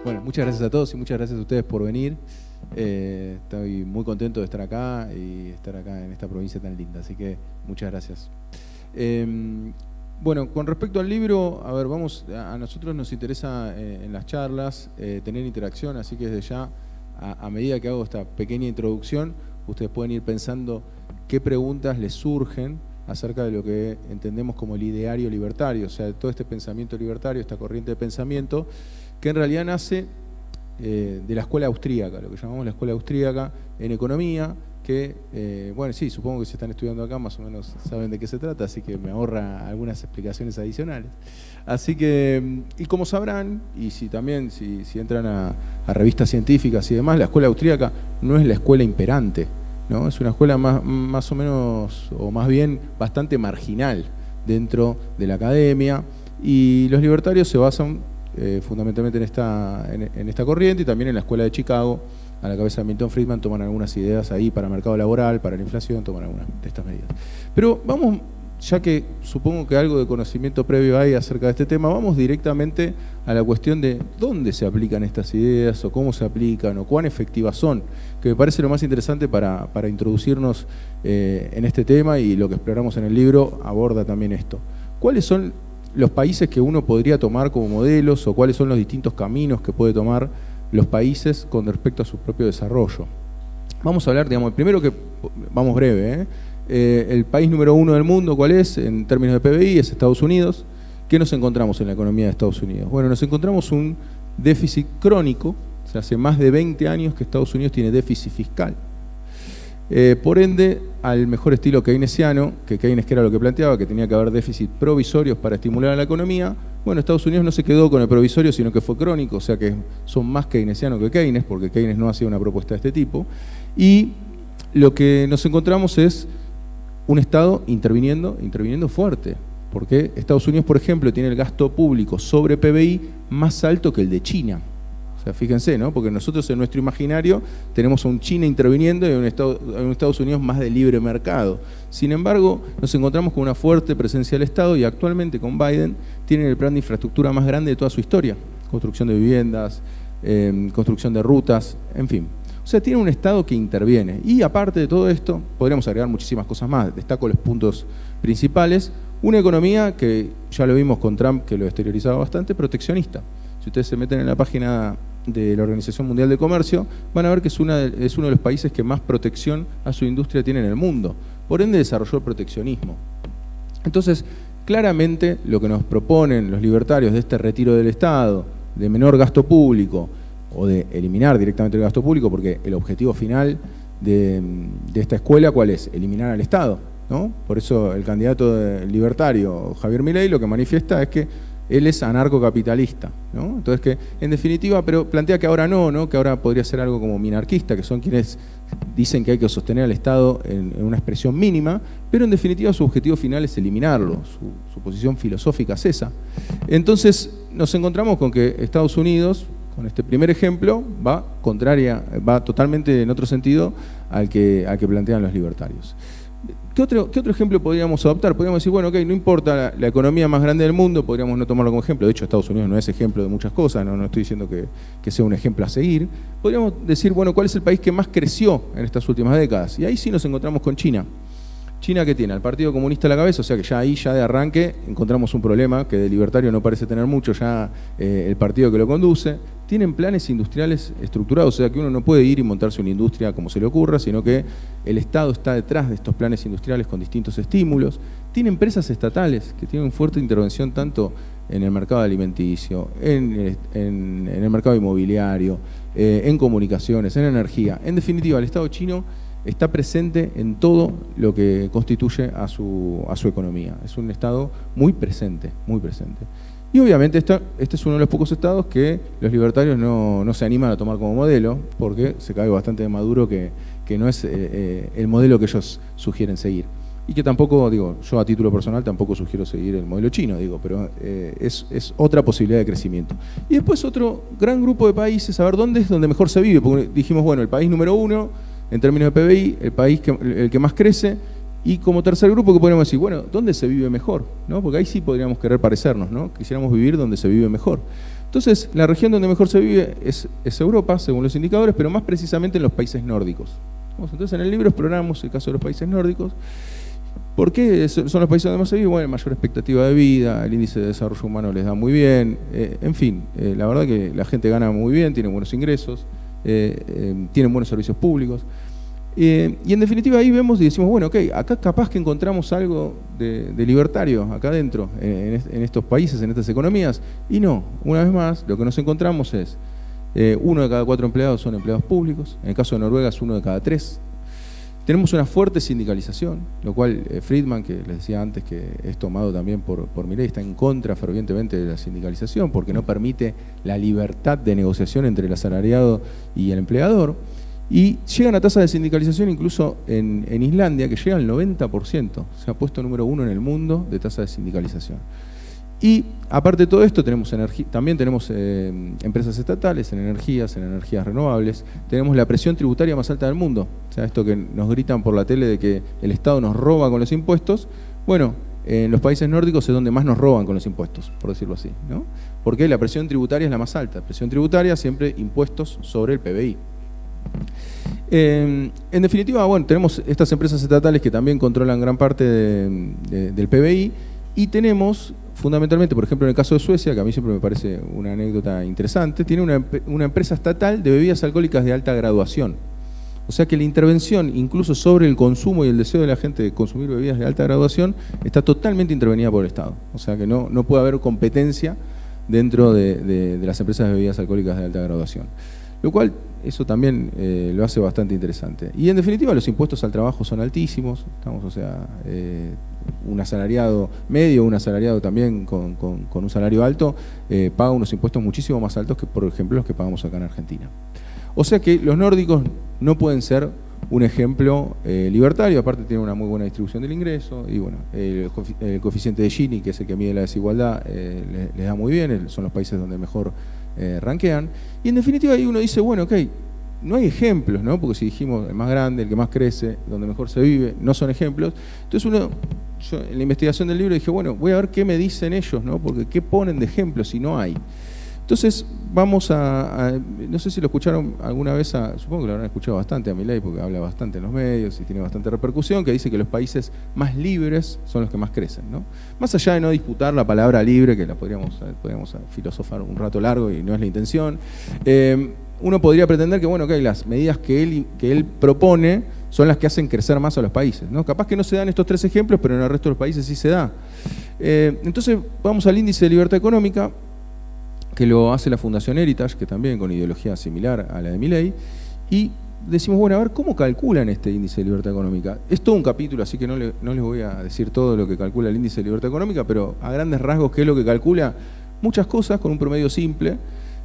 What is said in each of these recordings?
Bueno, muchas gracias a todos y muchas gracias a ustedes por venir. Estoy muy contento de estar acá y estar acá en esta provincia tan linda, así que muchas gracias. Bueno, con respecto al libro, a ver, a nosotros nos interesa en las charlas tener interacción, así que desde ya, a medida que hago esta pequeña introducción, ustedes pueden ir pensando qué preguntas les surgen acerca de lo que entendemos como el ideario libertario, o sea, todo este pensamiento libertario, esta corriente de pensamiento, que en realidad nace de la escuela austríaca, lo que llamamos la escuela austríaca en economía, que, bueno, sí, supongo que si están estudiando acá más o menos saben de qué se trata, así que me ahorra algunas explicaciones adicionales. Así que, y como sabrán, y si también si entran a revistas científicas y demás, la escuela austríaca no es la escuela imperante, ¿no? Es una escuela más o menos, o más bien bastante marginal dentro de la academia, y los libertarios se basan fundamentalmente en esta corriente, y también en la escuela de Chicago. A la cabeza de Milton Friedman toman algunas ideas ahí para el mercado laboral, para la inflación, toman algunas de estas medidas. Pero vamos, ya que supongo que algo de conocimiento previo hay acerca de este tema, vamos directamente a la cuestión de dónde se aplican estas ideas, o cómo se aplican, o cuán efectivas son, que me parece lo más interesante para introducirnos en este tema, y lo que exploramos en el libro aborda también esto. ¿Cuáles son los países que uno podría tomar como modelos, o cuáles son los distintos caminos que puede tomar los países con respecto a su propio desarrollo? Vamos a hablar, digamos, primero que, vamos breve, el país número 1 del mundo, ¿cuál es? En términos de PBI, es Estados Unidos. ¿Qué nos encontramos en la economía de Estados Unidos? Bueno, nos encontramos un déficit crónico, o sea, hace más de 20 años que Estados Unidos tiene déficit fiscal. Por ende, al mejor estilo keynesiano, que Keynes que era lo que planteaba, que tenía que haber déficit provisorios para estimular a la economía, bueno, Estados Unidos no se quedó con el provisorio, sino que fue crónico, o sea que son más keynesianos que Keynes, porque Keynes no hacía una propuesta de este tipo, y lo que nos encontramos es un Estado interviniendo fuerte, porque Estados Unidos, por ejemplo, tiene el gasto público sobre PBI más alto que el de China. O sea, fíjense, ¿no? Porque nosotros en nuestro imaginario tenemos a un China interviniendo y a un Estados Unidos más de libre mercado. Sin embargo, nos encontramos con una fuerte presencia del Estado, y actualmente con Biden tienen el plan de infraestructura más grande de toda su historia. Construcción de viviendas, construcción de rutas, en fin. O sea, tiene un Estado que interviene. Y aparte de todo esto, podríamos agregar muchísimas cosas más. Destaco los puntos principales. Una economía que, ya lo vimos con Trump, que lo exteriorizaba bastante, proteccionista. Si ustedes se meten en la página de la Organización Mundial de Comercio, van a ver que es uno de los países que más protección a su industria tiene en el mundo. Por ende, desarrolló el proteccionismo. Entonces, claramente, lo que nos proponen los libertarios de este retiro del Estado, de menor gasto público, o de eliminar directamente el gasto público, porque el objetivo final de esta escuela, ¿cuál es? Eliminar al Estado, ¿no? Por eso el candidato libertario, Javier Milei, lo que manifiesta es que él es anarcocapitalista, ¿no? Entonces que, en definitiva, pero plantea que ahora no, que ahora podría ser algo como minarquista, que son quienes dicen que hay que sostener al Estado en una expresión mínima, pero en definitiva su objetivo final es eliminarlo, su posición filosófica es esa. Entonces nos encontramos con que Estados Unidos, con este primer ejemplo, va totalmente en otro sentido al que plantean los libertarios. ¿Qué otro ejemplo podríamos adoptar? Podríamos decir, bueno, ok, no importa la economía más grande del mundo, podríamos no tomarlo como ejemplo. De hecho, Estados Unidos no es ejemplo de muchas cosas, no estoy diciendo que sea un ejemplo a seguir. Podríamos decir, bueno, ¿cuál es el país que más creció en estas últimas décadas? Y ahí sí nos encontramos con China. China, ¿qué tiene? Al Partido Comunista a la cabeza, o sea que ya ahí, ya de arranque, encontramos un problema que de libertario no parece tener mucho ya el partido que lo conduce. Tienen planes industriales estructurados, o sea que uno no puede ir y montarse una industria como se le ocurra, sino que el Estado está detrás de estos planes industriales con distintos estímulos. Tiene empresas estatales que tienen fuerte intervención tanto en el mercado alimenticio, en el mercado inmobiliario, en comunicaciones, en energía. En definitiva, el Estado chino está presente en todo lo que constituye a su economía. Es un Estado muy presente, muy presente. Y obviamente este es uno de los pocos estados que los libertarios no se animan a tomar como modelo, porque se cae bastante de Maduro que no es el modelo que ellos sugieren seguir. Y que tampoco, digo, yo a título personal tampoco sugiero seguir el modelo chino, digo, pero es otra posibilidad de crecimiento. Y después otro gran grupo de países, a ver, ¿dónde es donde mejor se vive? Porque dijimos, bueno, el país número 1, en términos de PBI, el que más crece. Y como tercer grupo, que podríamos decir, bueno, ¿dónde se vive mejor? ¿No? Porque ahí sí podríamos querer parecernos, ¿no? Quisiéramos vivir donde se vive mejor. Entonces, la región donde mejor se vive es Europa, según los indicadores, pero más precisamente en los países nórdicos. Entonces, en el libro exploramos el caso de los países nórdicos. ¿Por qué son los países donde más se vive? Bueno, mayor expectativa de vida, el índice de desarrollo humano les da muy bien, en fin, la verdad que la gente gana muy bien, tiene buenos ingresos, tienen buenos servicios públicos. Y en definitiva ahí vemos y decimos, bueno, ok, acá capaz que encontramos algo de libertario acá adentro, en estos países, en estas economías, y no, una vez más, lo que nos encontramos es 1 de cada 4 empleados son empleados públicos, en el caso de Noruega es 1 de cada 3. Tenemos una fuerte sindicalización, lo cual Friedman, que les decía antes que es tomado también por Milei, está en contra fervientemente de la sindicalización porque no permite la libertad de negociación entre el asalariado y el empleador. Y llegan a tasas de sindicalización incluso en Islandia, que llega al 90%. Se ha puesto número 1 en el mundo de tasa de sindicalización. Y aparte de todo esto, también tenemos empresas estatales en energías renovables. Tenemos la presión tributaria más alta del mundo. O sea, esto que nos gritan por la tele de que el Estado nos roba con los impuestos. Bueno, en los países nórdicos es donde más nos roban con los impuestos, por decirlo así, ¿no? Porque la presión tributaria es la más alta. Presión tributaria, siempre impuestos sobre el PBI. En definitiva, bueno, tenemos estas empresas estatales que también controlan gran parte del PBI y tenemos, fundamentalmente, por ejemplo, en el caso de Suecia, que a mí siempre me parece una anécdota interesante, tiene una empresa estatal de bebidas alcohólicas de alta graduación. O sea que la intervención, incluso sobre el consumo y el deseo de la gente de consumir bebidas de alta graduación, está totalmente intervenida por el Estado. O sea que no puede haber competencia dentro de las empresas de bebidas alcohólicas de alta graduación. Lo cual, eso también lo hace bastante interesante. Y en definitiva, los impuestos al trabajo son altísimos. O sea, un asalariado medio, un asalariado también con un salario alto, paga unos impuestos muchísimo más altos que, por ejemplo, los que pagamos acá en Argentina. O sea que los nórdicos no pueden ser un ejemplo libertario, aparte tienen una muy buena distribución del ingreso, y bueno, el coeficiente de Gini, que es el que mide la desigualdad, les da muy bien, son los países donde mejor ranquean. Y en definitiva ahí uno dice, bueno, ok, no hay ejemplos, ¿no? Porque si dijimos el más grande, el que más crece, donde mejor se vive, no son ejemplos. Entonces yo en la investigación del libro dije, bueno, voy a ver qué me dicen ellos, ¿no? Porque qué ponen de ejemplos si no hay. Entonces vamos no sé si lo escucharon alguna vez, supongo que lo habrán escuchado bastante a Milei, porque habla bastante en los medios y tiene bastante repercusión, que dice que los países más libres son los que más crecen, ¿no? Más allá de no disputar la palabra libre, que la podríamos filosofar un rato largo y no es la intención, uno podría pretender que, bueno, que las medidas que él propone son las que hacen crecer más a los países, ¿no? Capaz que no se dan estos 3 ejemplos, pero en el resto de los países sí se da. Entonces vamos al índice de libertad económica, que lo hace la Fundación Heritage, que también con ideología similar a la de Milei, y decimos, bueno, a ver, ¿cómo calculan este índice de libertad económica? Es todo un capítulo, así que no les voy a decir todo lo que calcula el índice de libertad económica, pero a grandes rasgos, ¿qué es lo que calcula? Muchas cosas con un promedio simple,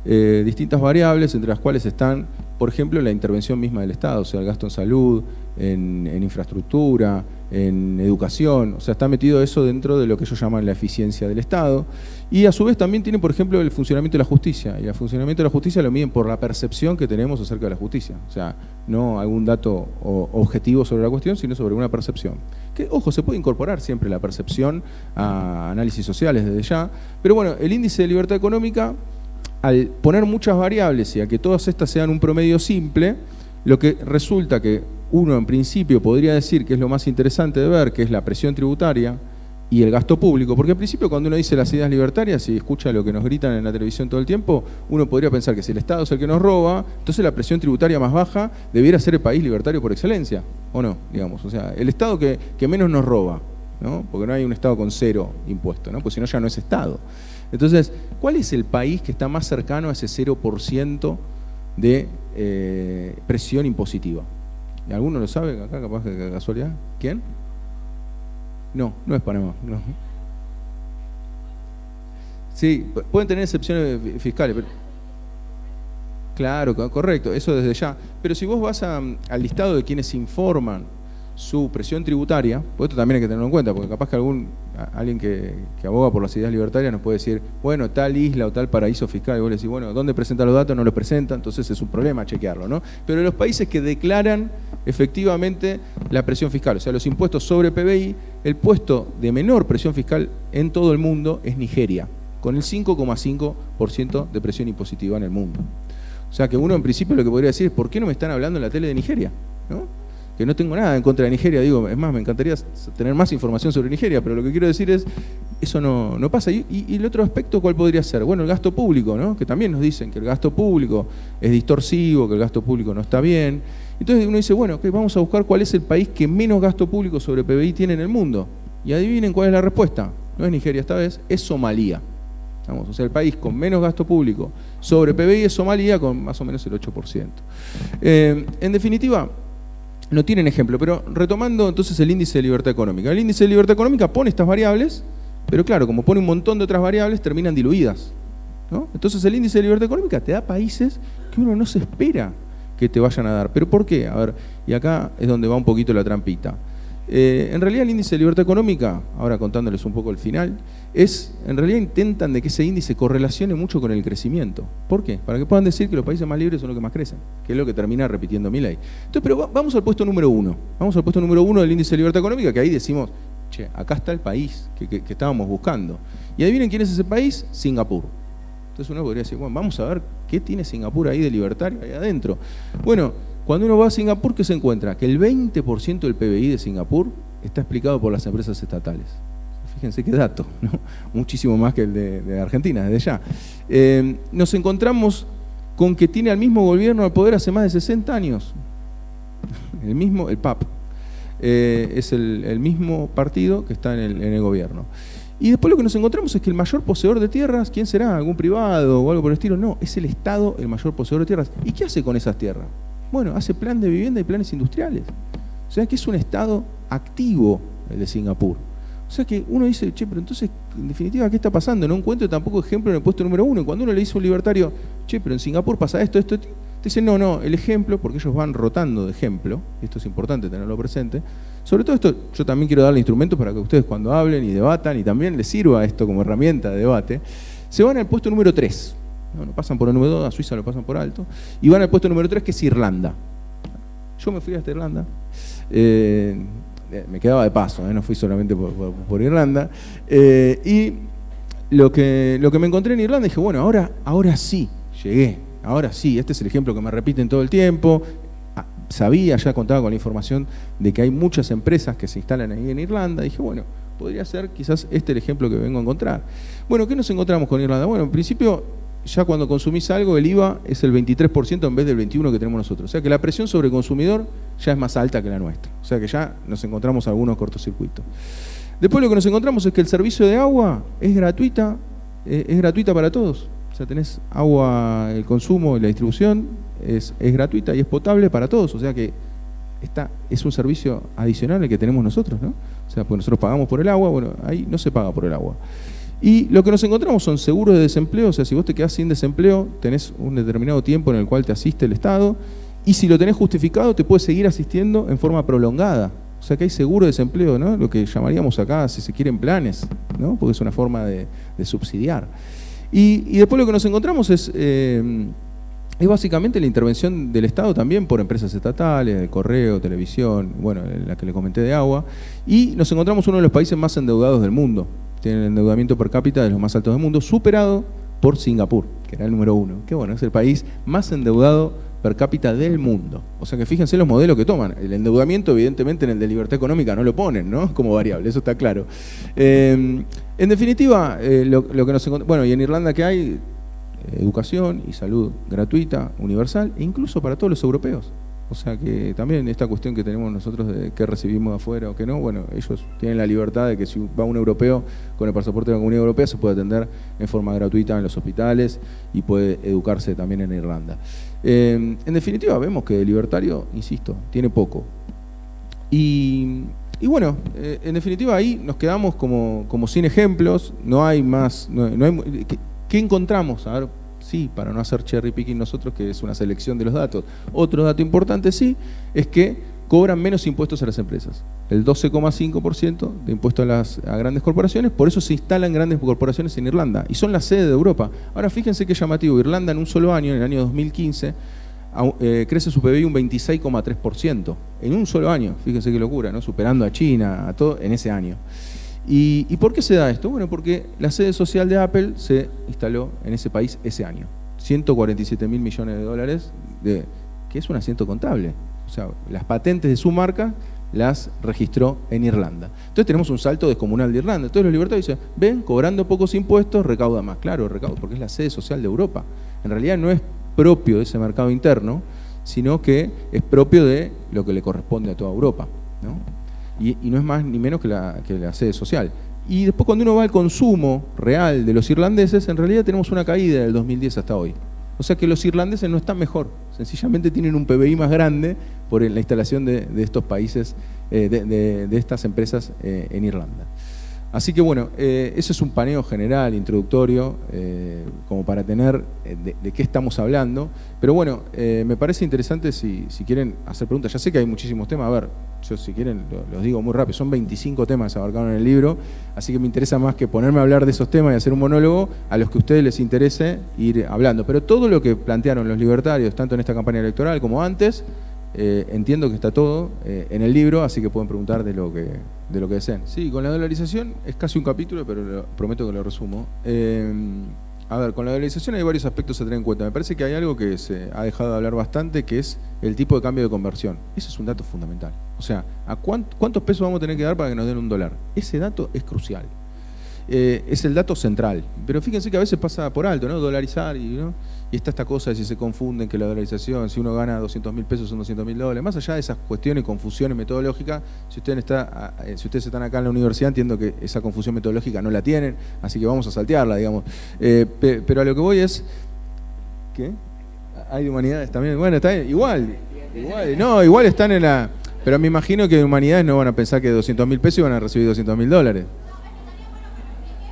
distintas variables, entre las cuales están, por ejemplo, la intervención misma del Estado, o sea, el gasto en salud, en infraestructura, en educación, o sea, está metido eso dentro de lo que ellos llaman la eficiencia del Estado, y a su vez también tiene, por ejemplo, el funcionamiento de la justicia, y el funcionamiento de la justicia lo miden por la percepción que tenemos acerca de la justicia, o sea, no algún dato objetivo sobre la cuestión, sino sobre una percepción. Que, ojo, se puede incorporar siempre la percepción a análisis sociales desde ya, pero bueno, el índice de libertad económica, al poner muchas variables y a que todas estas sean un promedio simple, lo que resulta que uno en principio podría decir que es lo más interesante de ver, que es la presión tributaria y el gasto público, porque al principio cuando uno dice las ideas libertarias y escucha lo que nos gritan en la televisión todo el tiempo, uno podría pensar que si el Estado es el que nos roba, entonces la presión tributaria más baja debiera ser el país libertario por excelencia, ¿o no? Digamos, o sea, el Estado que menos nos roba, ¿no? Porque no hay un Estado con 0 impuesto, ¿no? Pues si no ya no es Estado. Entonces, ¿cuál es el país que está más cercano a ese 0% de presión impositiva? ¿Alguno lo sabe acá, capaz de casualidad? ¿Quién? No es Panamá. No. Sí, pueden tener excepciones fiscales, pero... Claro, correcto, eso desde ya. Pero si vos vas al listado de quienes informan su presión tributaria, pues esto también hay que tenerlo en cuenta, porque capaz que alguien que aboga por las ideas libertarias nos puede decir, bueno, tal isla o tal paraíso fiscal, y vos le decís, bueno, ¿dónde presenta los datos? No los presenta, entonces es un problema chequearlo, ¿no? Pero los países que declaran efectivamente la presión fiscal, o sea, los impuestos sobre PBI, el puesto de menor presión fiscal en todo el mundo es Nigeria, con el 5,5% de presión impositiva en el mundo. O sea que uno en principio lo que podría decir es, ¿por qué no me están hablando en la tele de Nigeria? ¿No? Que no tengo nada en contra de Nigeria, digo, es más, me encantaría tener más información sobre Nigeria, pero lo que quiero decir es, eso no pasa. Y el otro aspecto, ¿cuál podría ser? Bueno, el gasto público, ¿no? Que también nos dicen que el gasto público es distorsivo, que el gasto público no está bien. Entonces uno dice, bueno, okay, vamos a buscar cuál es el país que menos gasto público sobre PBI tiene en el mundo. Y adivinen cuál es la respuesta. No es Nigeria esta vez, es Somalia. Vamos, o sea, el país con menos gasto público sobre PBI es Somalia, con más o menos el 8%. En definitiva, no tienen ejemplo, pero retomando entonces el índice de libertad económica. El índice de libertad económica pone estas variables, pero claro, como pone un montón de otras variables, terminan diluidas, ¿no? Entonces el índice de libertad económica te da países que uno no se espera que te vayan a dar. ¿Pero por qué? A ver, y acá es donde va un poquito la trampita. En realidad el índice de libertad económica, ahora contándoles un poco el final, en realidad intentan de que ese índice correlacione mucho con el crecimiento. ¿Por qué? Para que puedan decir que los países más libres son los que más crecen, que es lo que termina repitiendo Milei. Entonces, pero vamos al puesto número 1. Vamos al puesto número 1 del índice de libertad económica, que ahí decimos, che, acá está el país que estábamos buscando. Y adivinen quién es ese país, Singapur. Entonces uno podría decir, bueno, vamos a ver qué tiene Singapur ahí de libertario ahí adentro. Bueno, cuando uno va a Singapur, ¿qué se encuentra? Que el 20% del PBI de Singapur está explicado por las empresas estatales. Fíjense qué dato, ¿no? Muchísimo más que el de Argentina, desde ya. Nos encontramos con que tiene al mismo gobierno al poder hace más de 60 años. El PAP. Es el mismo partido que está en el gobierno. Y después lo que nos encontramos es que el mayor poseedor de tierras, ¿quién será? ¿Algún privado o algo por el estilo? No, es el Estado el mayor poseedor de tierras. ¿Y qué hace con esas tierras? Bueno, hace plan de vivienda y planes industriales. O sea que es un Estado activo el de Singapur. O sea que uno dice, che, pero entonces, en definitiva, ¿qué está pasando? No encuentro tampoco ejemplo en el puesto número 1. Y cuando uno le dice a un libertario, che, pero en Singapur pasa esto, te dicen, no, el ejemplo, porque ellos van rotando de ejemplo, y esto es importante tenerlo presente. Sobre todo esto, yo también quiero darle instrumentos para que ustedes cuando hablen y debatan, y también les sirva esto como herramienta de debate, se van al puesto número 3. No pasan por el número 2, a Suiza lo pasan por alto, y van al puesto número 3, que es Irlanda. Yo me fui hasta Irlanda. Me quedaba de paso, no fui solamente por Irlanda, y lo que me encontré en Irlanda, dije, bueno, ahora sí, llegué, ahora sí, este es el ejemplo que me repiten todo el tiempo. Sabía, ya contaba con la información de que hay muchas empresas que se instalan ahí en Irlanda, dije, bueno, podría ser quizás el ejemplo que vengo a encontrar. Bueno, ¿qué nos encontramos con Irlanda? Bueno, en principio, ya cuando consumís algo, el IVA es el 23% en vez del 21% que tenemos nosotros. O sea que la presión sobre el consumidor ya es más alta que la nuestra. O sea que ya nos encontramos algunos cortocircuitos. Después lo que nos encontramos es que el servicio de agua es gratuita para todos. O sea, tenés agua, el consumo y la distribución es gratuita y es potable para todos. O sea que es un servicio adicional al que tenemos nosotros, ¿no? O sea, pues nosotros pagamos por el agua, bueno, ahí no se paga por el agua. Y lo que nos encontramos son seguros de desempleo, o sea, si vos te quedás sin desempleo, tenés un determinado tiempo en el cual te asiste el Estado, y si lo tenés justificado, te puede seguir asistiendo en forma prolongada. O sea que hay seguro de desempleo, ¿no? Lo que llamaríamos acá, si se quieren, planes, ¿no? Porque es una forma de subsidiar. Y después lo que nos encontramos es básicamente la intervención del Estado también por empresas estatales, de correo, televisión, bueno, la que le comenté de agua, y nos encontramos uno de los países más endeudados del mundo. Tiene el endeudamiento per cápita de los más altos del mundo, superado por Singapur, que era el número 1. Que bueno, es el país más endeudado per cápita del mundo. O sea que fíjense los modelos que toman. El endeudamiento, evidentemente, en el de libertad económica no lo ponen, ¿no? Como variable, eso está claro. En definitiva, lo que nos encontramos... Bueno, y en Irlanda, ¿qué hay? Educación y salud gratuita, universal, e incluso para todos los europeos. O sea que también esta cuestión que tenemos nosotros de qué recibimos de afuera o qué no, bueno, ellos tienen la libertad de que si va un europeo con el pasaporte de la Comunidad Europea se puede atender en forma gratuita en los hospitales y puede educarse también en Irlanda. En definitiva, vemos que el libertario, insisto, tiene poco. Y bueno, en definitiva ahí nos quedamos como sin ejemplos, no hay más, no hay, ¿qué encontramos? A ver, sí, para no hacer cherry picking nosotros, que es una selección de los datos. Otro dato importante, sí, es que cobran menos impuestos a las empresas. El 12,5% de impuestos a grandes corporaciones, por eso se instalan grandes corporaciones en Irlanda, y son la sede de Europa. Ahora fíjense qué llamativo, Irlanda en un solo año, en el año 2015, crece su PBI un 26,3%. En un solo año, fíjense qué locura, ¿no? Superando a China, a todo, en ese año. ¿Y por qué se da esto? Bueno, porque la sede social de Apple se instaló en ese país ese año. 147 mil millones de dólares, que es un asiento contable. O sea, las patentes de su marca las registró en Irlanda. Entonces tenemos un salto descomunal de Irlanda. Entonces los libertarios dicen, ven, cobrando pocos impuestos, recauda más. Claro, recauda porque es la sede social de Europa. En realidad no es propio de ese mercado interno, sino que es propio de lo que le corresponde a toda Europa, ¿no? Y no es más ni menos que la sede social. Y después cuando uno va al consumo real de los irlandeses, en realidad tenemos una caída del 2010 hasta hoy. O sea que los irlandeses no están mejor, sencillamente tienen un PBI más grande por la instalación de estos países, de estas empresas en Irlanda. Así que bueno, eso es un paneo general, introductorio, como para tener de qué estamos hablando. Pero bueno, me parece interesante si quieren hacer preguntas. Ya sé que hay muchísimos temas, a ver, yo si quieren los digo muy rápido, son 25 temas que se abarcaron en el libro, así que me interesa más que ponerme a hablar de esos temas y hacer un monólogo a los que a ustedes les interese ir hablando. Pero todo lo que plantearon los libertarios, tanto en esta campaña electoral como antes, entiendo que está todo en el libro, así que pueden preguntar de lo que deseen. Sí, con la dolarización es casi un capítulo, pero prometo que lo resumo. A ver, con la dolarización hay varios aspectos a tener en cuenta. Me parece que hay algo que se ha dejado de hablar bastante, que es el tipo de cambio de conversión. Ese es un dato fundamental. O sea, ¿a cuántos pesos vamos a tener que dar para que nos den un dólar? Ese dato es crucial. Es el dato central. Pero fíjense que a veces pasa por alto, ¿no? Dolarizar ¿no? Y está esta cosa de si se confunden que la dolarización, si uno gana 200.000 pesos son 200.000 dólares. Más allá de esas cuestiones, confusiones metodológicas, si ustedes están acá en la universidad, entiendo que esa confusión metodológica no la tienen, así que vamos a saltearla, digamos. Pero a lo que voy es... ¿Qué? ¿Hay de humanidades también? Bueno, está bien. Igual están en la... Pero me imagino que de humanidades no van a pensar que 200.000 pesos van a recibir 200.000 dólares.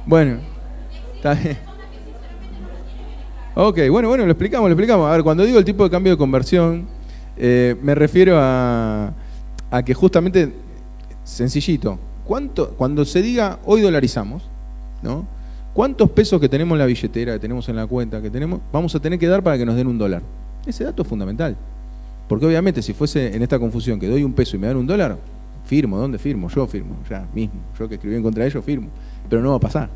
Bueno, está bien. Ok, bueno, lo explicamos. A ver, cuando digo el tipo de cambio de conversión, me refiero a que justamente, sencillito, cuando se diga hoy dolarizamos, ¿no? ¿Cuántos pesos que tenemos en la billetera, que tenemos en la cuenta, que tenemos, vamos a tener que dar para que nos den un dólar? Ese dato es fundamental. Porque obviamente si fuese en esta confusión que doy un peso y me dan un dólar, firmo. ¿Dónde firmo? Yo firmo, ya mismo. Yo que escribí en contra de ellos firmo. Pero no va a pasar.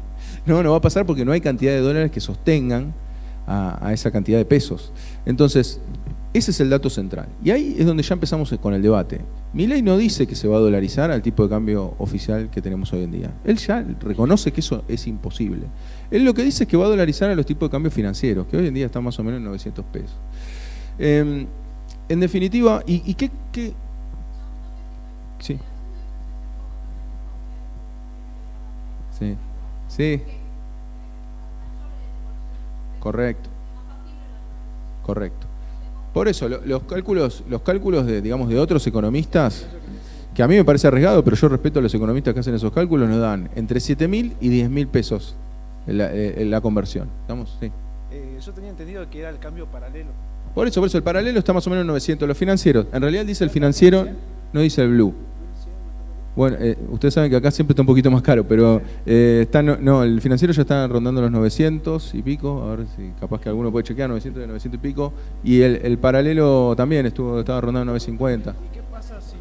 No va a pasar porque no hay cantidad de dólares que sostengan a esa cantidad de pesos. Entonces, ese es el dato central. Y ahí es donde ya empezamos con el debate. Milei no dice que se va a dolarizar al tipo de cambio oficial que tenemos hoy en día. Él ya reconoce que eso es imposible. Él lo que dice es que va a dolarizar a los tipos de cambio financieros, que hoy en día están más o menos en 900 pesos. En definitiva, ¿y qué? Sí. Sí. Correcto. Por eso, los cálculos de otros economistas, que a mí me parece arriesgado, pero yo respeto a los economistas que hacen esos cálculos, nos dan entre 7.000 y 10.000 pesos la conversión. ¿Estamos? Sí. Yo tenía entendido que era el cambio paralelo. Por eso, el paralelo está más o menos en 900. Los financieros, en realidad dice el financiero, no dice el blue. Bueno, ustedes saben que acá siempre está un poquito más caro, pero el financiero ya está rondando los 900 y pico, a ver si capaz que alguno puede chequear, 900 y pico, y el paralelo también estaba rondando 950. ¿Y qué pasa si...?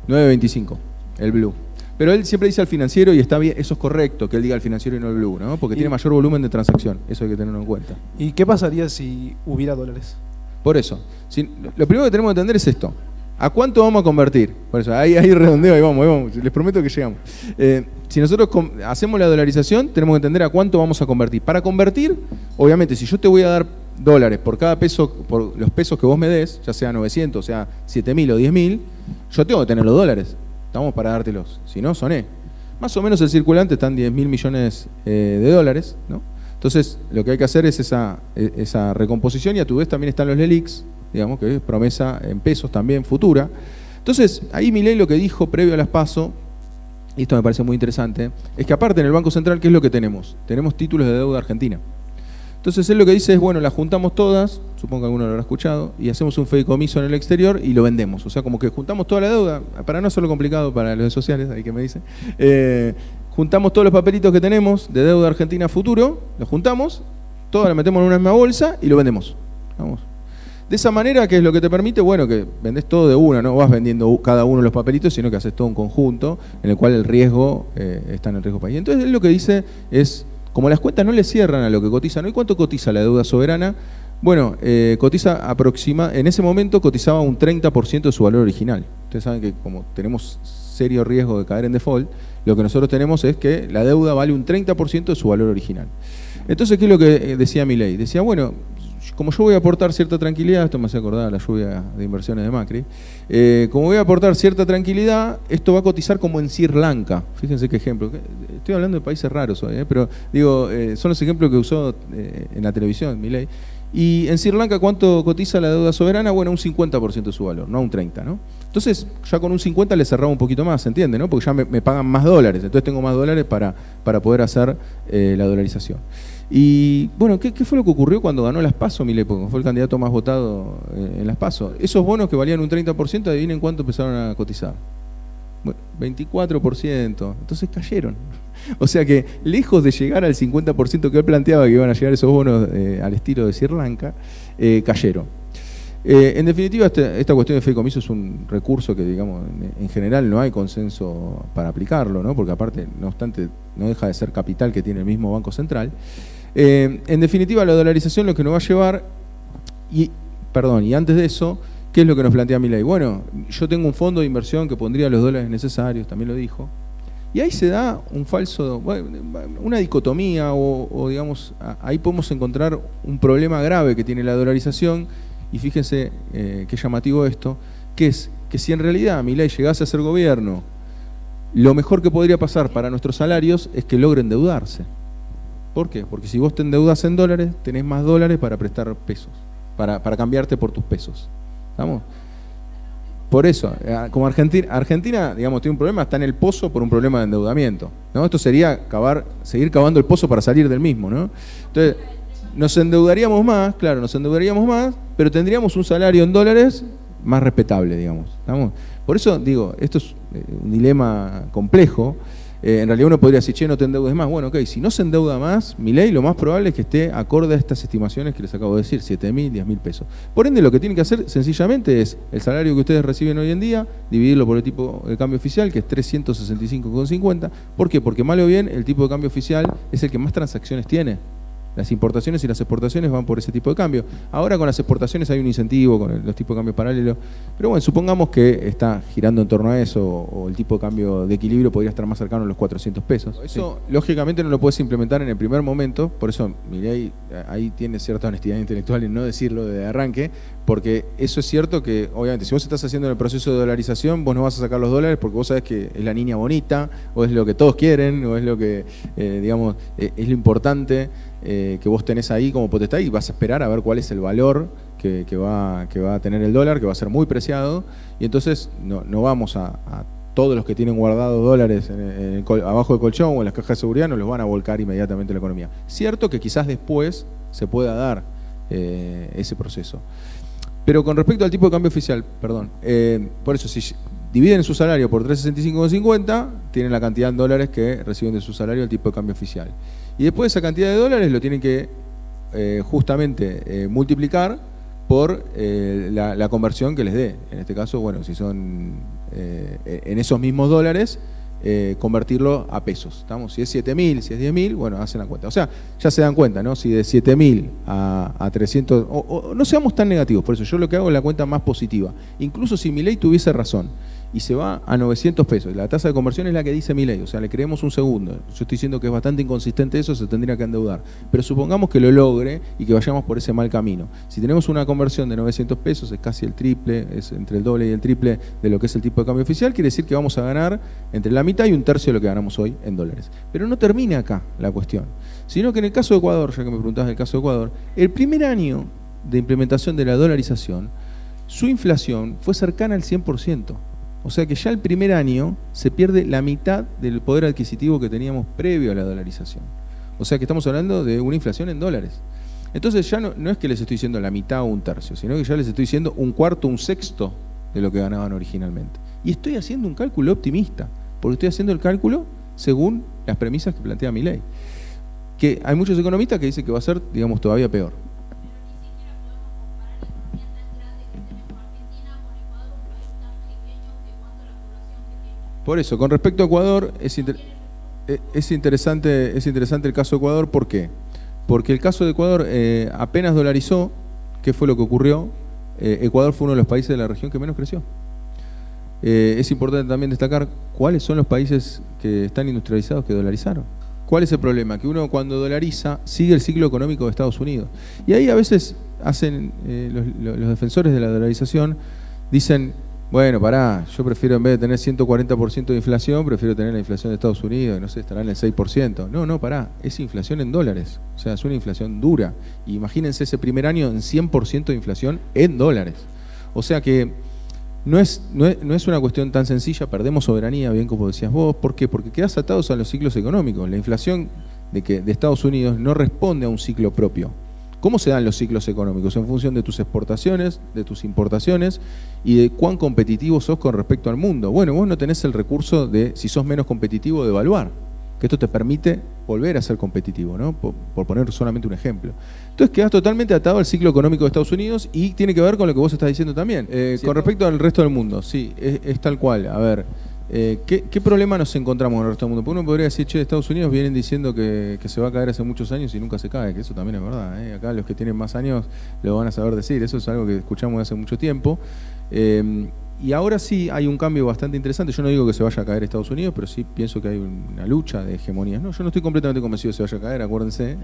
925, el blue. Pero él siempre dice al financiero y está bien, eso es correcto, que él diga al financiero y no el blue, ¿no? Porque tiene mayor volumen de transacción, eso hay que tenerlo en cuenta. ¿Y qué pasaría si hubiera dólares? Por eso, lo primero que tenemos que entender es esto. ¿A cuánto vamos a convertir? Por eso, ahí redondeo, ahí vamos. Les prometo que llegamos. Si nosotros hacemos la dolarización, tenemos que entender a cuánto vamos a convertir. Para convertir, obviamente, si yo te voy a dar dólares por cada peso, por los pesos que vos me des, ya sea 900, sea 7.000 o 10.000, yo tengo que tener los dólares. Estamos para dártelos. Si no, soné. Más o menos el circulante están 10.000 millones de dólares, ¿no? Entonces, lo que hay que hacer es esa recomposición y a tu vez también están los LELIQs, digamos, que es promesa en pesos también futura. Entonces, ahí Milei lo que dijo previo a las PASO, y esto me parece muy interesante, es que aparte en el Banco Central, ¿qué es lo que tenemos? Tenemos títulos de deuda argentina. Entonces él lo que dice es, bueno, las juntamos todas, supongo que alguno lo habrá escuchado, y hacemos un fideicomiso en el exterior y lo vendemos. O sea, como que juntamos toda la deuda, para no hacerlo complicado para los sociales, ahí que me dicen, juntamos todos los papelitos que tenemos de deuda argentina futuro, los juntamos, todos los metemos en una misma bolsa y lo vendemos. Vamos. De esa manera, ¿qué es lo que te permite? Bueno, que vendés todo de una, no vas vendiendo cada uno de los papelitos, sino que haces todo un conjunto en el cual el riesgo está en el riesgo país. Entonces, él lo que dice es, como las cuentas no le cierran a lo que cotizan hoy, ¿cuánto cotiza la deuda soberana? Bueno, cotiza en ese momento cotizaba un 30% de su valor original. Ustedes saben que como tenemos serio riesgo de caer en default, lo que nosotros tenemos es que la deuda vale un 30% de su valor original. Entonces, ¿qué es lo que decía Milei? Decía, bueno, como yo voy a aportar cierta tranquilidad, esto me hace acordar a la lluvia de inversiones de Macri, como voy a aportar cierta tranquilidad, esto va a cotizar como en Sri Lanka. Fíjense qué ejemplo. Estoy hablando de países raros hoy, pero digo, son los ejemplos que usó en la televisión Milei. Y en Sri Lanka, ¿cuánto cotiza la deuda soberana? Bueno, un 50% de su valor, no un 30%, ¿no? Entonces, ya con un 50% le cerraba un poquito más, ¿se entiende? ¿No? Porque ya me pagan más dólares, entonces tengo más dólares para poder hacer la dolarización. Y bueno, ¿qué fue lo que ocurrió cuando ganó las PASO Milei? Porque fue el candidato más votado en las PASO. Esos bonos que valían un 30%, adivinen cuánto empezaron a cotizar. Bueno, 24%. Entonces cayeron. O sea que, lejos de llegar al 50% que él planteaba que iban a llegar esos bonos al estilo de Sri Lanka, cayeron. En definitiva, esta cuestión de fideicomiso es un recurso que, digamos, en general no hay consenso para aplicarlo, ¿no? Porque aparte, no obstante, no deja de ser capital que tiene el mismo Banco Central. En definitiva, la dolarización lo que nos va a llevar, y antes de eso, ¿qué es lo que nos plantea Milei? Bueno, yo tengo un fondo de inversión que pondría los dólares necesarios, también lo dijo, y ahí se da un falso, una dicotomía, o digamos, ahí podemos encontrar un problema grave que tiene la dolarización, y fíjense qué llamativo esto, que es que si en realidad Milei llegase a ser gobierno, lo mejor que podría pasar para nuestros salarios es que logre endeudarse. ¿Por qué? Porque si vos te endeudas en dólares, tenés más dólares para prestar pesos, para cambiarte por tus pesos. ¿Estamos? Por eso, como Argentina, digamos, tiene un problema, está en el pozo por un problema de endeudamiento, ¿no? Esto sería seguir cavando el pozo para salir del mismo, ¿no? Entonces, nos endeudaríamos más, claro, pero tendríamos un salario en dólares más respetable, digamos. ¿Estamos? Por eso, digo, esto es un dilema complejo. En realidad uno podría decir, che, no te endeudes más. Bueno, ok, si no se endeuda más, Milei lo más probable es que esté acorde a estas estimaciones que les acabo de decir, 7.000, 10.000 pesos. Por ende, lo que tienen que hacer sencillamente es el salario que ustedes reciben hoy en día, dividirlo por el tipo de cambio oficial, que es 365,50. ¿Por qué? Porque mal o bien el tipo de cambio oficial es el que más transacciones tiene. Las importaciones y las exportaciones van por ese tipo de cambio. Ahora con las exportaciones hay un incentivo con los tipos de cambio paralelos. Pero bueno, supongamos que está girando en torno a eso, o el tipo de cambio de equilibrio podría estar más cercano a los 400 pesos. Eso, lógicamente, no lo puedes implementar en el primer momento. Por eso Milei ahí tiene cierta honestidad intelectual en no decirlo de arranque, porque eso es cierto que, obviamente, si vos estás haciendo el proceso de dolarización, vos no vas a sacar los dólares porque vos sabés que es la niña bonita, o es lo que todos quieren, o es lo que, digamos, es lo importante que vos tenés ahí como potestad, y vas a esperar a ver cuál es el valor que va a tener el dólar, que va a ser muy preciado, y entonces no vamos a todos los que tienen guardados dólares abajo del colchón o en las cajas de seguridad, no los van a volcar inmediatamente a la economía. Cierto que quizás después se pueda dar ese proceso. Pero con respecto al tipo de cambio oficial, por eso, si dividen su salario por 365,50, tienen la cantidad en dólares que reciben de su salario el tipo de cambio oficial. Y después esa cantidad de dólares lo tienen que justamente multiplicar por la conversión que les dé. En este caso, bueno, si son en esos mismos dólares, convertirlo a pesos. ¿Estamos? Si es 7.000, si es 10.000, bueno, hacen la cuenta. O sea, ya se dan cuenta, ¿no? Si de 7.000 a 300, o no seamos tan negativos, por eso yo lo que hago es la cuenta más positiva. Incluso si Milei tuviese razón y se va a 900 pesos, la tasa de conversión es la que dice Milei, o sea, le creemos un segundo. Yo estoy diciendo que es bastante inconsistente eso, se tendría que endeudar. Pero supongamos que lo logre y que vayamos por ese mal camino. Si tenemos una conversión de 900 pesos, es casi el triple, es entre el doble y el triple de lo que es el tipo de cambio oficial, quiere decir que vamos a ganar entre la mitad y un tercio de lo que ganamos hoy en dólares. Pero no termina acá la cuestión, sino que en el caso de Ecuador, ya que me preguntabas del caso de Ecuador, el primer año de implementación de la dolarización, su inflación fue cercana al 100%. O sea que ya el primer año se pierde la mitad del poder adquisitivo que teníamos previo a la dolarización. O sea que estamos hablando de una inflación en dólares. Entonces ya no es que les estoy diciendo la mitad o un tercio, sino que ya les estoy diciendo un cuarto, un sexto de lo que ganaban originalmente. Y estoy haciendo un cálculo optimista, porque estoy haciendo el cálculo según las premisas que plantea Milei. Que hay muchos economistas que dicen que va a ser, digamos, todavía peor. Por eso, con respecto a Ecuador, es interesante el caso de Ecuador. ¿Por qué? Porque el caso de Ecuador apenas dolarizó. ¿Qué fue lo que ocurrió? Ecuador fue uno de los países de la región que menos creció. Es importante también destacar cuáles son los países que están industrializados que dolarizaron. ¿Cuál es el problema? Que uno cuando dolariza sigue el ciclo económico de Estados Unidos. Y ahí a veces hacen los defensores de la dolarización, dicen, bueno, pará, yo prefiero en vez de tener 140% de inflación, prefiero tener la inflación de Estados Unidos, no sé, estará en el 6%. No, pará, es inflación en dólares, o sea, es una inflación dura. Y imagínense ese primer año en 100% de inflación en dólares. O sea que no es una cuestión tan sencilla, perdemos soberanía, bien como decías vos. ¿Por qué? Porque quedás atados a los ciclos económicos. La inflación de Estados Unidos no responde a un ciclo propio. ¿Cómo se dan los ciclos económicos? En función de tus exportaciones, de tus importaciones y de cuán competitivo sos con respecto al mundo. Bueno, vos no tenés el recurso de, si sos menos competitivo, de evaluar. Que esto te permite volver a ser competitivo, ¿no? Por poner solamente un ejemplo. Entonces quedás totalmente atado al ciclo económico de Estados Unidos y tiene que ver con lo que vos estás diciendo también. Con respecto al resto del mundo, sí, es tal cual. A ver, ¿qué problema nos encontramos en el resto del mundo? Porque uno podría decir, che, Estados Unidos vienen diciendo que se va a caer hace muchos años y nunca se cae, que eso también es verdad. Acá los que tienen más años lo van a saber decir, eso es algo que escuchamos hace mucho tiempo. Y ahora sí hay un cambio bastante interesante. Yo no digo que se vaya a caer Estados Unidos, pero sí pienso que hay una lucha de hegemonías. No, yo no estoy completamente convencido de que se vaya a caer, acuérdense,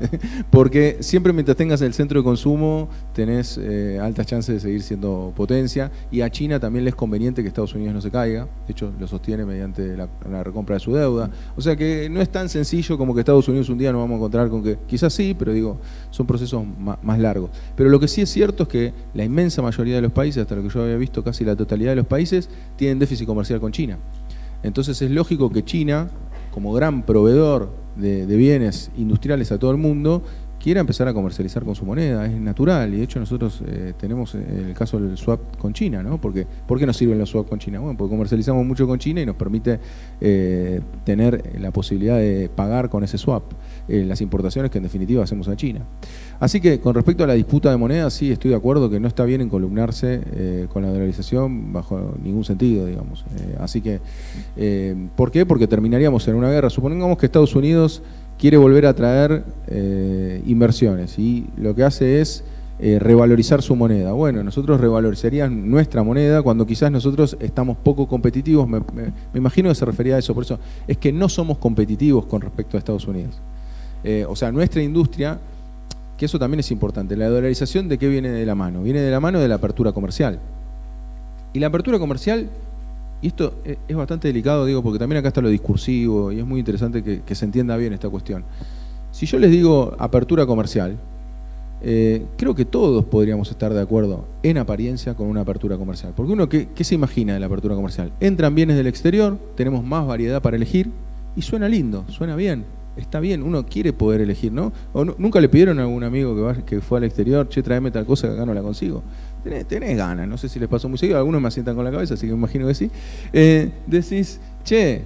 porque siempre mientras tengas el centro de consumo tenés altas chances de seguir siendo potencia, y a China también le es conveniente que Estados Unidos no se caiga. De hecho, lo sostiene mediante la recompra de su deuda. O sea que no es tan sencillo como que Estados Unidos un día nos vamos a encontrar con que, quizás sí, pero digo, son procesos más largos. Pero lo que sí es cierto es que la inmensa mayoría de los países, hasta lo que yo había visto, casi la totalidad de los países tienen déficit comercial con China. Entonces es lógico que China, como gran proveedor de bienes industriales a todo el mundo, quiera empezar a comercializar con su moneda. Es natural, y de hecho nosotros tenemos el caso del swap con China, ¿no? ¿Por qué nos sirven los swap con China? Bueno, porque comercializamos mucho con China y nos permite tener la posibilidad de pagar con ese swap las importaciones que en definitiva hacemos a China. Así que con respecto a la disputa de moneda, sí estoy de acuerdo que no está bien encolumnarse con la dolarización bajo ningún sentido, digamos. Así que, ¿por qué? Porque terminaríamos en una guerra. Supongamos que Estados Unidos quiere volver a traer inversiones y lo que hace es revalorizar su moneda. Bueno, nosotros revalorizaríamos nuestra moneda cuando quizás nosotros estamos poco competitivos. Me imagino que se refería a eso, por eso es que no somos competitivos con respecto a Estados Unidos. O sea, nuestra industria, que eso también es importante, la dolarización, ¿de qué viene de la mano? Viene de la mano de la apertura comercial. Y la apertura comercial, y esto es bastante delicado, digo, porque también acá está lo discursivo y es muy interesante que se entienda bien esta cuestión. Si yo les digo apertura comercial, creo que todos podríamos estar de acuerdo en apariencia con una apertura comercial. Porque uno, ¿qué se imagina de la apertura comercial? Entran bienes del exterior, tenemos más variedad para elegir y suena lindo, suena bien. Está bien, uno quiere poder elegir, ¿no? O nunca le pidieron a algún amigo que fue al exterior, che, tráeme tal cosa que acá no la consigo. Tenés ganas, no sé si les pasó muy seguido, algunos me asientan con la cabeza, así que me imagino que sí. Decís, che,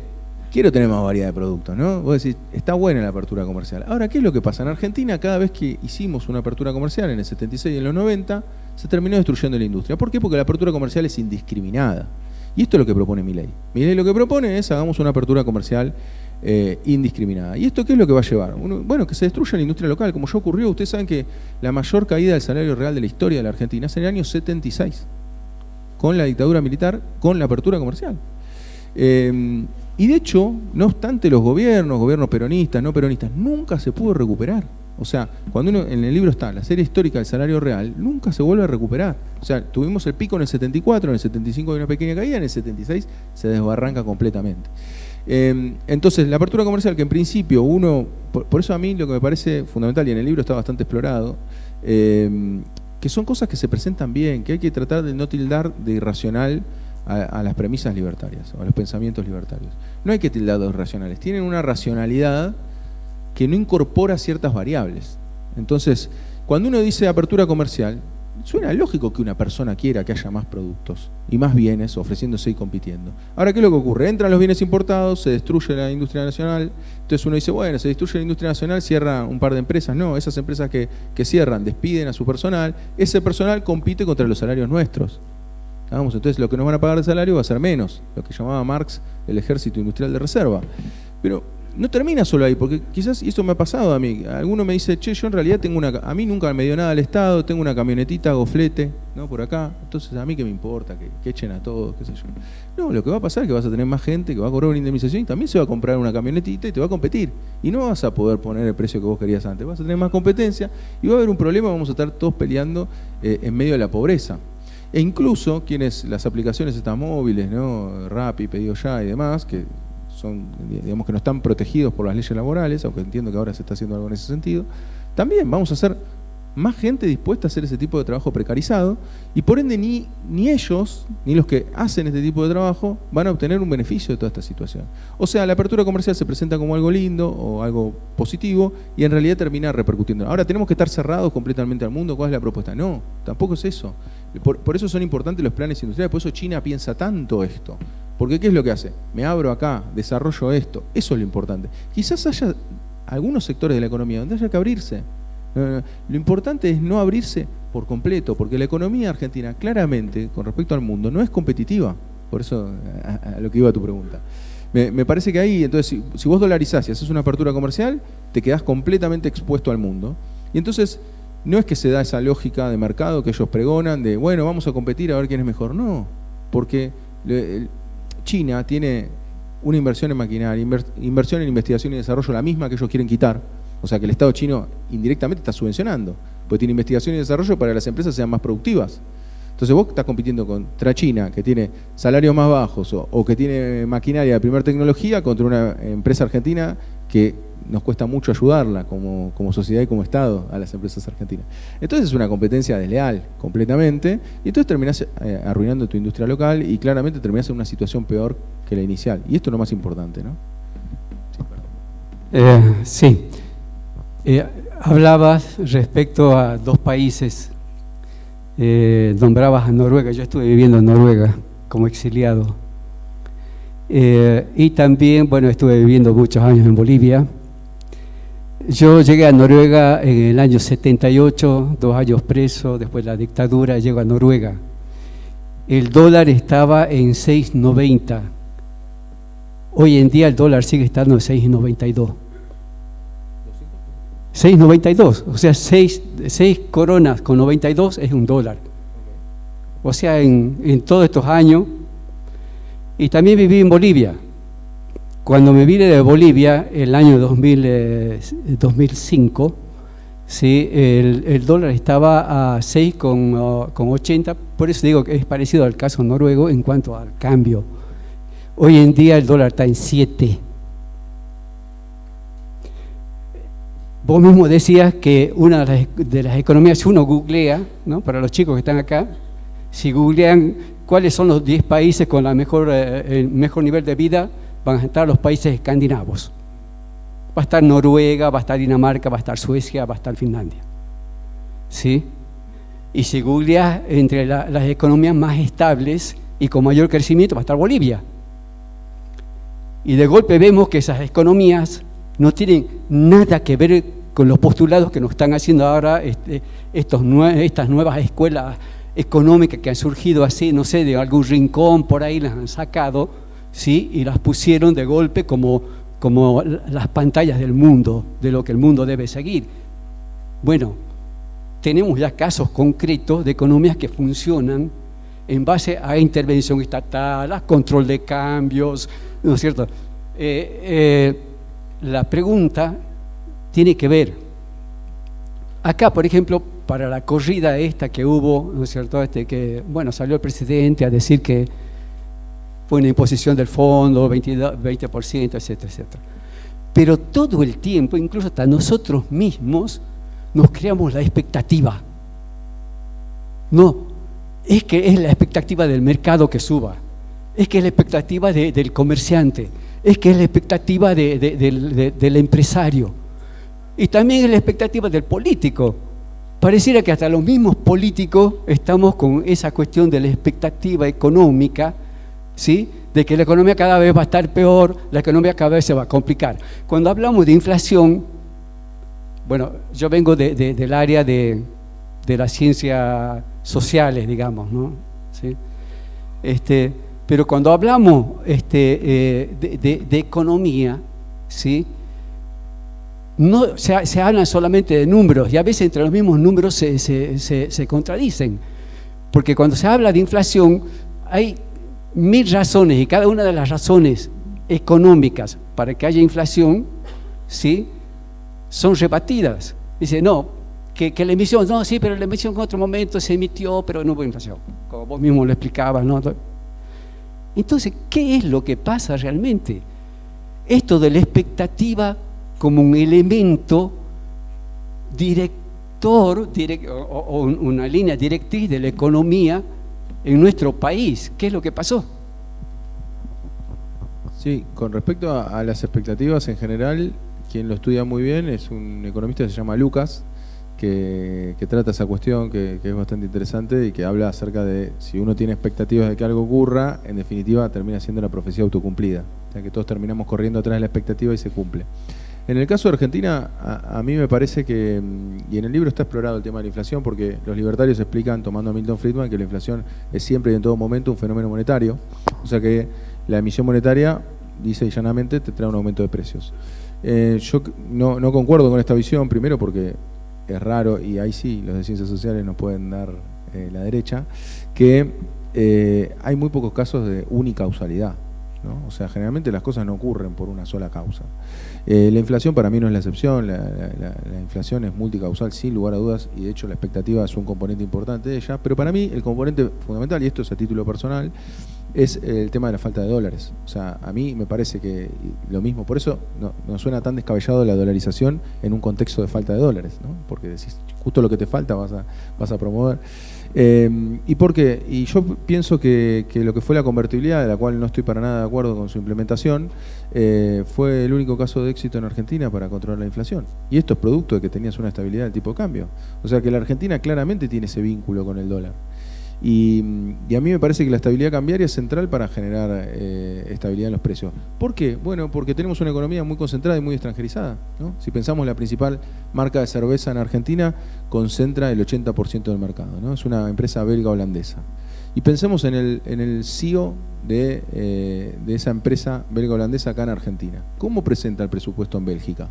quiero tener más variedad de productos, ¿no? Vos decís, está buena la apertura comercial. Ahora, ¿qué es lo que pasa? En Argentina, cada vez que hicimos una apertura comercial, en el 76 y en los 90, se terminó destruyendo la industria. ¿Por qué? Porque la apertura comercial es indiscriminada. Y esto es lo que propone Milei. Milei lo que propone es, hagamos una apertura comercial indiscriminada. ¿Y esto qué es lo que va a llevar? Bueno, que se destruya la industria local, como ya ocurrió. Ustedes saben que la mayor caída del salario real de la historia de la Argentina es en el año 76, con la dictadura militar, con la apertura comercial. Y de hecho, no obstante los gobiernos peronistas, no peronistas, nunca se pudo recuperar. O sea, cuando uno, en el libro está la serie histórica del salario real, nunca se vuelve a recuperar. O sea, tuvimos el pico en el 74, en el 75 hay una pequeña caída, en el 76 se desbarranca completamente. Entonces, la apertura comercial, que en principio por eso a mí lo que me parece fundamental, y en el libro está bastante explorado, que son cosas que se presentan bien, que hay que tratar de no tildar de irracional a las premisas libertarias, o a los pensamientos libertarios. No hay que tildar de irracionales, tienen una racionalidad que no incorpora ciertas variables. Entonces, cuando uno dice apertura comercial, suena lógico que una persona quiera que haya más productos y más bienes ofreciéndose y compitiendo. Ahora, ¿qué es lo que ocurre? Entran los bienes importados, se destruye la industria nacional, entonces uno dice, bueno, se destruye la industria nacional, cierra un par de empresas. No, esas empresas que cierran despiden a su personal, ese personal compite contra los salarios nuestros. Vamos, entonces lo que nos van a pagar de salario va a ser menos, lo que llamaba Marx el ejército industrial de reserva. Pero no termina solo ahí, porque quizás, y esto me ha pasado a mí, alguno me dice, che, yo en realidad a mí nunca me dio nada al Estado, tengo una camionetita, hago flete, ¿no? Por acá, entonces a mí qué me importa, que echen a todos, qué sé yo. No, lo que va a pasar es que vas a tener más gente que va a cobrar una indemnización y también se va a comprar una camionetita y te va a competir. Y no vas a poder poner el precio que vos querías antes, vas a tener más competencia y va a haber un problema, vamos a estar todos peleando en medio de la pobreza. E incluso las aplicaciones estas móviles, ¿no? Rappi, Pedido Ya y demás, que son, digamos, que no están protegidos por las leyes laborales, aunque entiendo que ahora se está haciendo algo en ese sentido, también vamos a hacer más gente dispuesta a hacer ese tipo de trabajo precarizado y por ende ni ellos, ni los que hacen este tipo de trabajo van a obtener un beneficio de toda esta situación. O sea, la apertura comercial se presenta como algo lindo o algo positivo y en realidad termina repercutiendo. Ahora, ¿tenemos que estar cerrados completamente al mundo? ¿Cuál es la propuesta? No, tampoco es eso. Por eso son importantes los planes industriales, por eso China piensa tanto esto. Porque ¿qué es lo que hace? Me abro acá, desarrollo esto, eso es lo importante. Quizás haya algunos sectores de la economía donde haya que abrirse. Lo importante es no abrirse por completo, porque la economía argentina claramente, con respecto al mundo, no es competitiva. Por eso, a lo que iba a tu pregunta. Me parece que ahí, entonces, si vos dolarizás y haces una apertura comercial, te quedás completamente expuesto al mundo. Y entonces, no es que se da esa lógica de mercado que ellos pregonan de, bueno, vamos a competir a ver quién es mejor. No, porque China tiene una inversión en maquinaria, inversión en investigación y desarrollo, la misma que ellos quieren quitar. O sea que el Estado chino indirectamente está subvencionando, porque tiene investigación y desarrollo para que las empresas sean más productivas. Entonces vos estás compitiendo contra China, que tiene salarios más bajos o que tiene maquinaria de primera tecnología, contra una empresa argentina que nos cuesta mucho ayudarla como sociedad y como Estado a las empresas argentinas. Entonces es una competencia desleal completamente y entonces terminás arruinando tu industria local y claramente terminás en una situación peor que la inicial. Y esto es lo más importante, ¿no? Sí. Hablabas respecto a dos países, nombrabas a Noruega. Yo estuve viviendo en Noruega como exiliado y también, bueno, estuve viviendo muchos años en Bolivia. Yo llegué a Noruega en el año 78, 2 años preso, después de la dictadura, llego a Noruega. El dólar estaba en 6,90. Hoy en día el dólar sigue estando en 6,92. 6,92, o sea, 6 coronas con 92 es un dólar. O sea, en todos estos años. Y también viví en Bolivia. Cuando me vine de Bolivia, el año 2005, ¿sí? el dólar estaba a 6,80, por eso digo que es parecido al caso noruego en cuanto al cambio. Hoy en día el dólar está en 7. Vos mismo decías que una de las economías, si uno googlea, ¿no? Para los chicos que están acá, si googlean cuáles son los 10 países con el mejor nivel de vida, van a estar los países escandinavos. Va a estar Noruega, va a estar Dinamarca, va a estar Suecia, va a estar Finlandia. ¿Sí? Y si googleas entre las economías más estables y con mayor crecimiento, va a estar Bolivia. Y de golpe vemos que esas economías no tienen nada que ver con los postulados que nos están haciendo ahora estas nuevas escuelas económicas que han surgido así, no sé, de algún rincón por ahí las han sacado, ¿sí? Y las pusieron de golpe como las pantallas del mundo, de lo que el mundo debe seguir. Bueno, tenemos ya casos concretos de economías que funcionan en base a intervención estatal, a control de cambios, ¿no es cierto? La pregunta tiene que ver, acá por ejemplo, para la corrida esta que hubo, ¿no es cierto? Que, bueno, salió el presidente a decir que fue una imposición del fondo, 20%, etcétera, etcétera. Pero todo el tiempo, incluso hasta nosotros mismos, nos creamos la expectativa. No, es que es la expectativa del mercado que suba, es que es la expectativa del comerciante, es que es la expectativa del empresario y también es la expectativa del político. Pareciera que hasta los mismos políticos estamos con esa cuestión de la expectativa económica, ¿sí? De que la economía cada vez va a estar peor, la economía cada vez se va a complicar. Cuando hablamos de inflación, bueno, yo vengo del área de las ciencias sociales, digamos, ¿no? ¿Sí? Pero cuando hablamos de economía, ¿sí? No se hablan solamente de números, y a veces entre los mismos números se contradicen, porque cuando se habla de inflación hay 1000 razones, y cada una de las razones económicas para que haya inflación, ¿sí?, son rebatidas. Dice, no, que la emisión, no, sí, pero la emisión en otro momento se emitió, pero no hubo inflación, como vos mismo lo explicabas, ¿no? Entonces, ¿qué es lo que pasa realmente? Esto de la expectativa como un elemento director o una línea directriz de la economía en nuestro país. ¿Qué es lo que pasó? Sí, con respecto a las expectativas en general, quien lo estudia muy bien es un economista que se llama Lucas, que trata esa cuestión que es bastante interesante y que habla acerca de si uno tiene expectativas de que algo ocurra, en definitiva termina siendo la profecía autocumplida. O sea que todos terminamos corriendo atrás de la expectativa y se cumple. En el caso de Argentina, a mí me parece que, y en el libro está explorado el tema de la inflación, porque los libertarios explican, tomando a Milton Friedman, que la inflación es siempre y en todo momento un fenómeno monetario. O sea que la emisión monetaria, dice llanamente, te trae un aumento de precios. Yo no concuerdo con esta visión, primero porque es raro, y ahí sí los de ciencias sociales nos pueden dar la derecha, que hay muy pocos casos de unicausalidad, ¿no? O sea, generalmente las cosas no ocurren por una sola causa. La inflación para mí no es la excepción, la inflación es multicausal sin lugar a dudas, y de hecho la expectativa es un componente importante de ella, pero para mí el componente fundamental, y esto es a título personal, es el tema de la falta de dólares. O sea, a mí me parece que lo mismo, por eso no suena tan descabellado la dolarización en un contexto de falta de dólares, ¿no? Porque decís, justo lo que te falta vas a promover. Y yo pienso que lo que fue la convertibilidad, de la cual no estoy para nada de acuerdo con su implementación, fue el único caso de éxito en Argentina para controlar la inflación. Y esto es producto de que tenías una estabilidad del tipo de cambio. O sea que la Argentina claramente tiene ese vínculo con el dólar. Y a mí me parece que la estabilidad cambiaria es central para generar estabilidad en los precios. ¿Por qué? Bueno, porque tenemos una economía muy concentrada y muy extranjerizada, ¿no? Si pensamos, la principal marca de cerveza en Argentina concentra el 80% del mercado, ¿no? Es una empresa belga-holandesa. Y pensemos en el CEO de esa empresa belga-holandesa acá en Argentina. ¿Cómo presenta el presupuesto en Bélgica?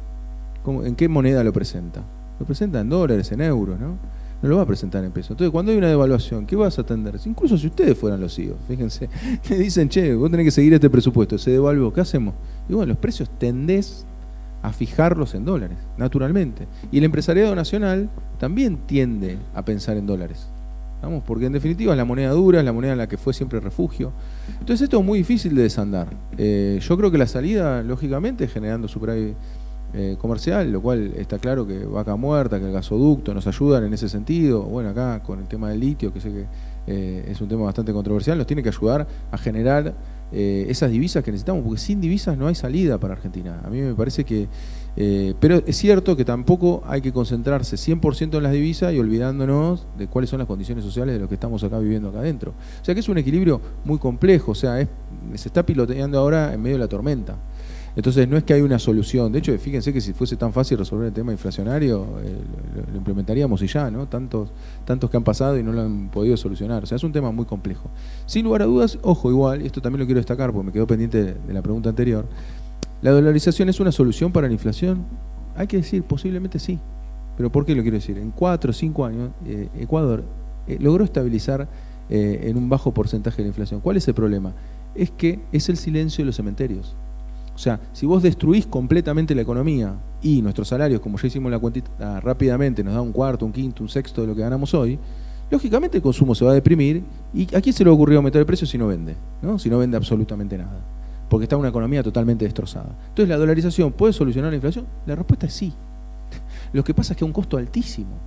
¿En qué moneda lo presenta? Lo presenta en dólares, en euros, ¿no? No lo va a presentar en pesos. Entonces, cuando hay una devaluación, ¿qué vas a atender? Incluso si ustedes fueran los CEOs, fíjense, que dicen, che, vos tenés que seguir este presupuesto, se devaluó, ¿qué hacemos? Y bueno, los precios tendés a fijarlos en dólares, naturalmente. Y el empresariado nacional también tiende a pensar en dólares. ¿Vamos? Porque en definitiva es la moneda dura, es la moneda en la que fue siempre refugio. Entonces esto es muy difícil de desandar. Yo creo que la salida, lógicamente, es generando superávit comercial, lo cual está claro que Vaca Muerta, que el gasoducto nos ayudan en ese sentido. Bueno, acá con el tema del litio, que sé que es un tema bastante controversial, nos tiene que ayudar a generar esas divisas que necesitamos, porque sin divisas no hay salida para Argentina. A mí me parece que pero es cierto que tampoco hay que concentrarse 100% en las divisas y olvidándonos de cuáles son las condiciones sociales de lo que estamos acá viviendo acá adentro. O sea que es un equilibrio muy complejo, o sea, se está piloteando ahora en medio de la tormenta. Entonces no es que hay una solución. De hecho, fíjense que si fuese tan fácil resolver el tema inflacionario, lo implementaríamos y ya, ¿no? Tantos que han pasado y no lo han podido solucionar. O sea, es un tema muy complejo. Sin lugar a dudas, ojo, igual, y esto también lo quiero destacar porque me quedó pendiente de la pregunta anterior, ¿la dolarización es una solución para la inflación? Hay que decir, posiblemente sí. ¿Pero por qué lo quiero decir? En 4 o 5 años, Ecuador logró estabilizar en un bajo porcentaje de la inflación. ¿Cuál es el problema? Es que es el silencio de los cementerios. O sea, si vos destruís completamente la economía y nuestros salarios, como ya hicimos la cuentita rápidamente, nos da un cuarto, un quinto, un sexto de lo que ganamos hoy, lógicamente el consumo se va a deprimir. ¿Y a quién se le ocurrió aumentar el precio si no vende? ¿No? Si no vende absolutamente nada. Porque está una economía totalmente destrozada. Entonces, ¿la dolarización puede solucionar la inflación? La respuesta es sí. Lo que pasa es que es un costo altísimo.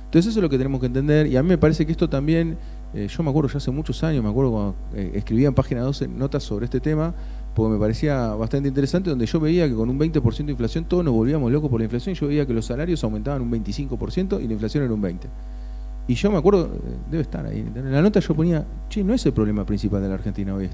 Entonces eso es lo que tenemos que entender, y a mí me parece que esto también, yo me acuerdo ya hace muchos años, me acuerdo cuando escribía en Página 12 notas sobre este tema, porque me parecía bastante interesante, donde yo veía que con un 20% de inflación todos nos volvíamos locos por la inflación, y yo veía que los salarios aumentaban un 25% y la inflación era un 20%. Y yo me acuerdo, debe estar ahí, en la nota yo ponía, che, no es el problema principal de la Argentina hoy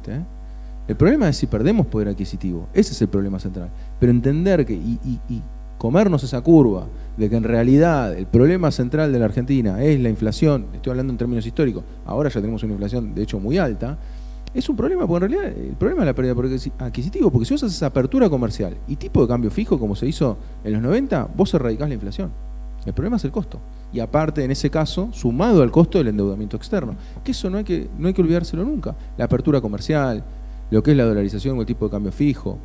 El problema es si perdemos poder adquisitivo, ese es el problema central. Pero entender que, y comernos esa curva, de que en realidad el problema central de la Argentina es la inflación, estoy hablando en términos históricos, ahora ya tenemos una inflación de hecho muy alta, Es un problema, porque en realidad el problema es la pérdida de poder adquisitivo, porque si vos haces apertura comercial y tipo de cambio fijo, como se hizo en los 90, vos erradicás la inflación. El problema es el costo. Y aparte, en ese caso, sumado al costo del endeudamiento externo. Que eso no hay que olvidárselo nunca. La apertura comercial, lo que es la dolarización o el tipo de cambio fijo,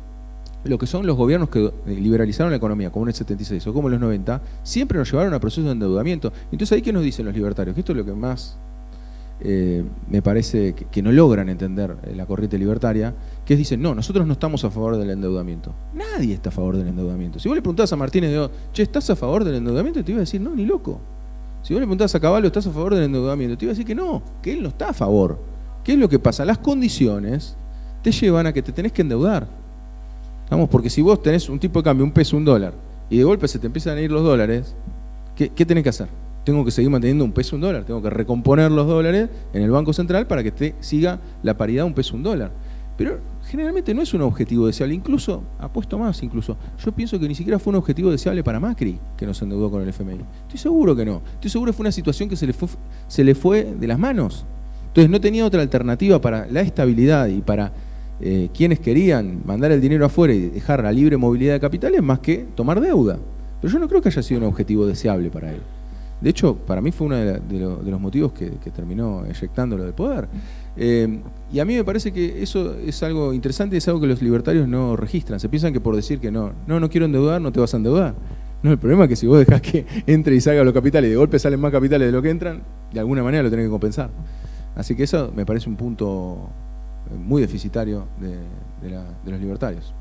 lo que son los gobiernos que liberalizaron la economía, como en el 76 o como en los 90, siempre nos llevaron a procesos de endeudamiento. Entonces, ¿ahí qué nos dicen los libertarios? Que esto es lo que más me parece que no logran entender la corriente libertaria, que es, dicen, no, nosotros no estamos a favor del endeudamiento. Nadie está a favor del endeudamiento. Si vos le preguntás a Martínez de O, che, ¿estás a favor del endeudamiento? Te iba a decir, no, ni loco. Si vos le preguntás a Caballo, ¿estás a favor del endeudamiento? Te iba a decir que no, que él no está a favor. ¿Qué es lo que pasa? Las condiciones te llevan a que te tenés que endeudar. Vamos, porque si vos tenés un tipo de cambio, un peso, un dólar, y de golpe se te empiezan a ir los dólares, ¿qué tenés que hacer? Tengo que seguir manteniendo un peso, un dólar. Tengo que recomponer los dólares en el Banco Central para que te siga la paridad un peso, un dólar. Pero generalmente no es un objetivo deseable. Incluso, apuesto más incluso, yo pienso que ni siquiera fue un objetivo deseable para Macri, que nos endeudó con el FMI. Estoy seguro que no. Estoy seguro que fue una situación que se le fue de las manos. Entonces no tenía otra alternativa para la estabilidad y para quienes querían mandar el dinero afuera y dejar la libre movilidad de capitales más que tomar deuda. Pero yo no creo que haya sido un objetivo deseable para él. De hecho, para mí fue uno de los motivos que terminó eyectándolo del poder. Y a mí me parece que eso es algo interesante y es algo que los libertarios no registran. Se piensan que por decir que no quiero endeudar, no te vas a endeudar. No, el problema es que si vos dejás que entre y salga los capitales y de golpe salen más capitales de lo que entran, de alguna manera lo tenés que compensar. Así que eso me parece un punto muy deficitario de los libertarios.